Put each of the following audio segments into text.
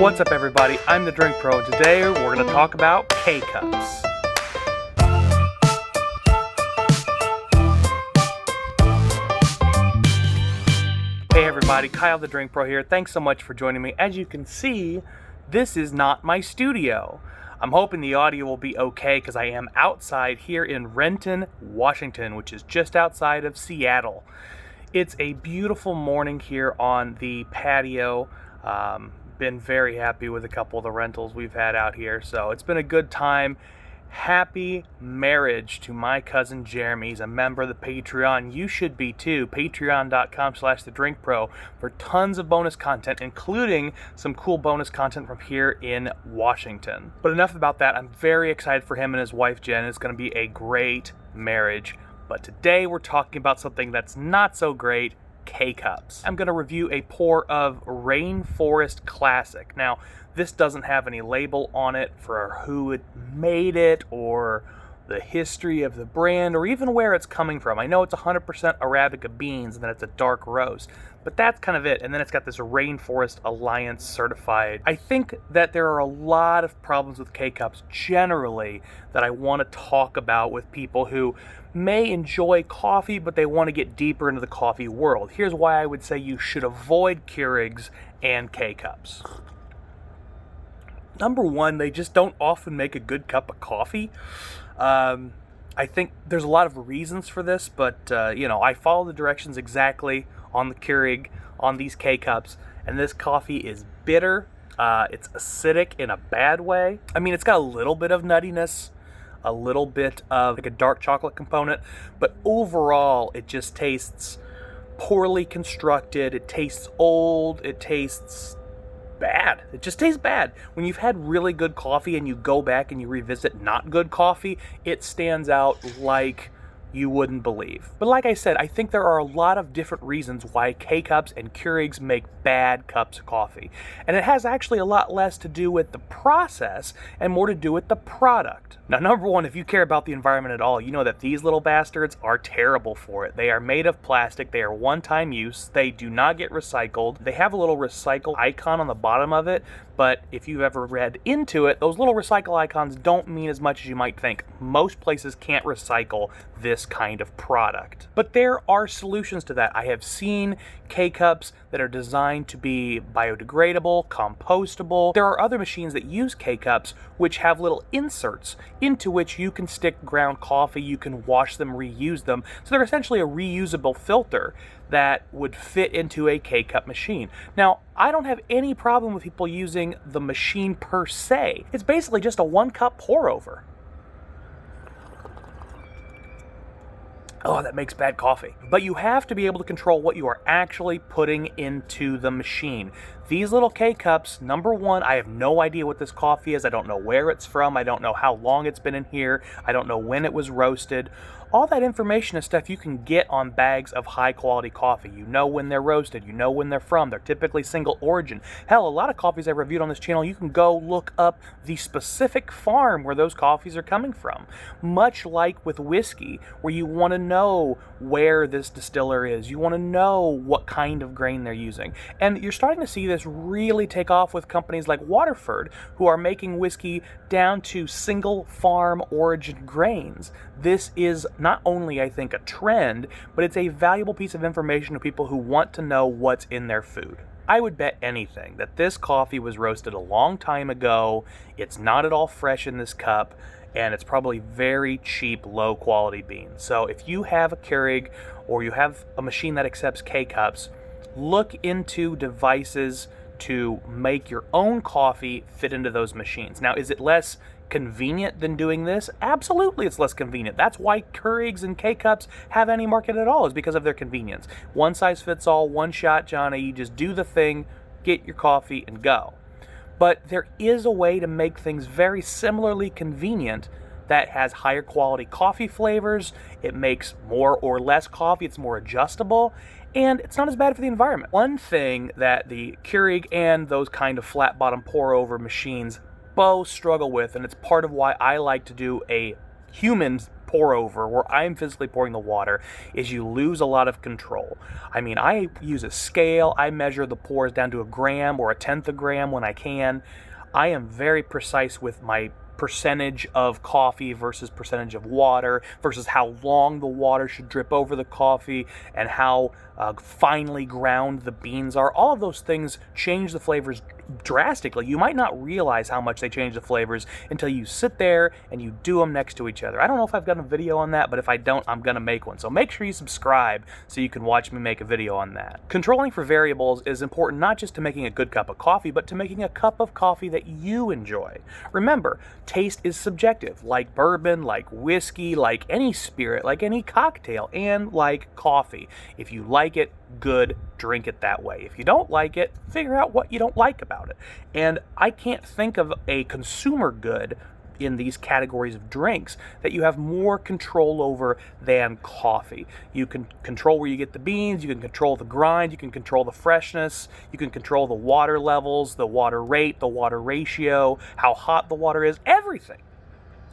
What's up, everybody? I'm the Drink Pro, and today we're going to talk about K-Cups. Hey everybody, Kyle the Drink Pro here. Thanks so much for joining me. As you can see, this is not my studio. I'm hoping the audio will be okay because I am outside here in Renton, Washington, which is just outside of Seattle. It's a beautiful morning here on the patio. Been very happy with a couple of the rentals we've had out here, so it's been a good time. Happy marriage to my cousin Jeremy. He's a member of the Patreon. You should be too. Patreon.com/thedrinkpro for tons of bonus content, including some cool bonus content from here in Washington. But enough about that. I'm very excited for him and his wife Jen. It's going to be a great marriage. But today we're talking about something that's not so great. K-Cups. I'm going to review a pour of Rainforest Classic. Now, this doesn't have any label on it for who it made it or the history of the brand or even where it's coming from. I know it's 100% Arabica beans and that it's a dark roast, but that's kind of it. And then it's got this Rainforest Alliance certified. I think that there are a lot of problems with K-Cups generally that I want to talk about with people who may enjoy coffee, but they want to get deeper into the coffee world. Here's why I would say you should avoid Keurigs and K-Cups. Number one, they just don't often make a good cup of coffee. I think there's a lot of reasons for this, but I follow the directions exactly on the Keurig, on these K-Cups, and this coffee is bitter. It's acidic in a bad way. I mean, it's got a little bit of nuttiness, a little bit of like a dark chocolate component, but overall it just tastes poorly constructed. It tastes old. It tastes bad. It just tastes bad. When you've had really good coffee and you go back and you revisit not good coffee, it stands out like you wouldn't believe. But like I said, I think there are a lot of different reasons why K-Cups and Keurigs make bad cups of coffee. And it has actually a lot less to do with the process and more to do with the product. Now, number one, if you care about the environment at all, you know that these little bastards are terrible for it. They are made of plastic. They are one-time use. They do not get recycled. They have a little recycle icon on the bottom of it, but if you've ever read into it, those little recycle icons don't mean as much as you might think. Most places can't recycle this kind of product. But there are solutions to that. I have seen K-Cups that are designed to be biodegradable, compostable. There are other machines that use K-Cups which have little inserts into which you can stick ground coffee, you can wash them, reuse them. So they're essentially a reusable filter that would fit into a K-Cup machine. Now, I don't have any problem with people using the machine per se. It's basically just a 1-cup pour over. Oh, that makes bad coffee. But you have to be able to control what you are actually putting into the machine. These little K-Cups, number one, I have no idea what this coffee is. I don't know where it's from. I don't know how long it's been in here. I don't know when it was roasted. All that information is stuff you can get on bags of high-quality coffee. You know when they're roasted. You know when they're from. They're typically single origin. Hell, a lot of coffees I've reviewed on this channel, you can go look up the specific farm where those coffees are coming from. Much like with whiskey, where you want to know where this distiller is. You want to know what kind of grain they're using. And you're starting to see this really take off with companies like Waterford, who are making whiskey down to single farm origin grains. This is not only, I think, a trend, but it's a valuable piece of information to people who want to know what's in their food. I would bet anything that this coffee was roasted a long time ago. It's not at all fresh in this cup, and it's probably very cheap, low-quality beans. So if you have a Keurig or you have a machine that accepts K-Cups, look into devices to make your own coffee fit into those machines. Now, is it less convenient than doing this? Absolutely, it's less convenient. That's why Keurigs and K-Cups have any market at all, is because of their convenience. One size fits all, one shot, Johnny. You just do the thing, get your coffee, and go. But there is a way to make things very similarly convenient that has higher quality coffee flavors. It makes more or less coffee. It's more adjustable. And it's not as bad for the environment. One thing that the Keurig and those kind of flat bottom pour over machines both struggle with, and it's part of why I like to do a humans pour over, where I'm physically pouring the water, is you lose a lot of control. I mean, I use a scale. I measure the pours down to a gram or a tenth of a gram when I can. I am very precise with my percentage of coffee versus percentage of water versus how long the water should drip over the coffee and how finely ground the beans are. All of those things change the flavors drastically. You might not realize how much they change the flavors until you sit there and you do them next to each other. I don't know if I've got a video on that, but if I don't, I'm going to make one. So make sure you subscribe so you can watch me make a video on that. Controlling for variables is important not just to making a good cup of coffee, but to making a cup of coffee that you enjoy. Remember, taste is subjective, like bourbon, like whiskey, like any spirit, like any cocktail, and like coffee. If you like it, good, drink it that way. If you don't like it, figure out what you don't like about it. And I can't think of a consumer good in these categories of drinks that you have more control over than coffee. You can control where you get the beans, you can control the grind, you can control the freshness, you can control the water levels, the water rate, the water ratio, how hot the water is, everything.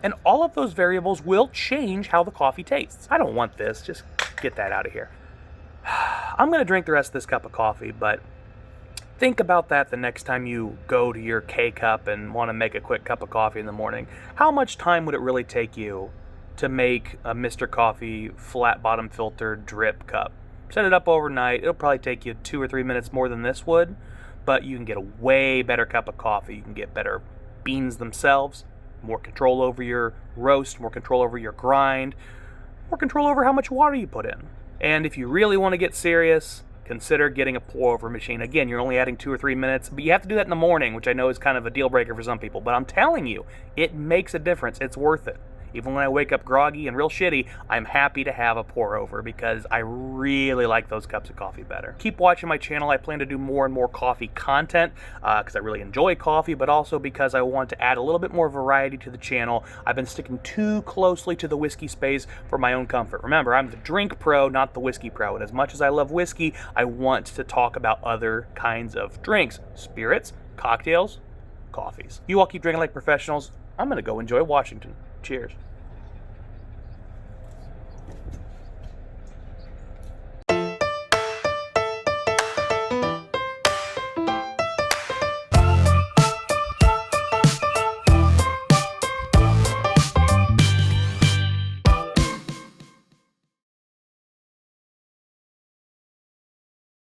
And all of those variables will change how the coffee tastes. I don't want this, just get that out of here. I'm going to drink the rest of this cup of coffee, but think about that the next time you go to your K-Cup and want to make a quick cup of coffee in the morning. How much time would it really take you to make a Mr. Coffee flat bottom filter drip cup? Set it up overnight. It'll probably take you 2 or 3 minutes more than this would, but you can get a way better cup of coffee. You can get better beans themselves, more control over your roast, more control over your grind, more control over how much water you put in. And if you really want to get serious, consider getting a pour-over machine. Again, you're only adding 2 or 3 minutes, but you have to do that in the morning, which I know is kind of a deal breaker for some people. But I'm telling you, it makes a difference. It's worth it. Even when I wake up groggy and real shitty, I'm happy to have a pour-over because I really like those cups of coffee better. Keep watching my channel. I plan to do more and more coffee content because I really enjoy coffee, but also because I want to add a little bit more variety to the channel. I've been sticking too closely to the whiskey space for my own comfort. Remember, I'm the drink pro, not the whiskey pro. And as much as I love whiskey, I want to talk about other kinds of drinks, spirits, cocktails, coffees. You all keep drinking like professionals. I'm going to go enjoy Washington. Cheers.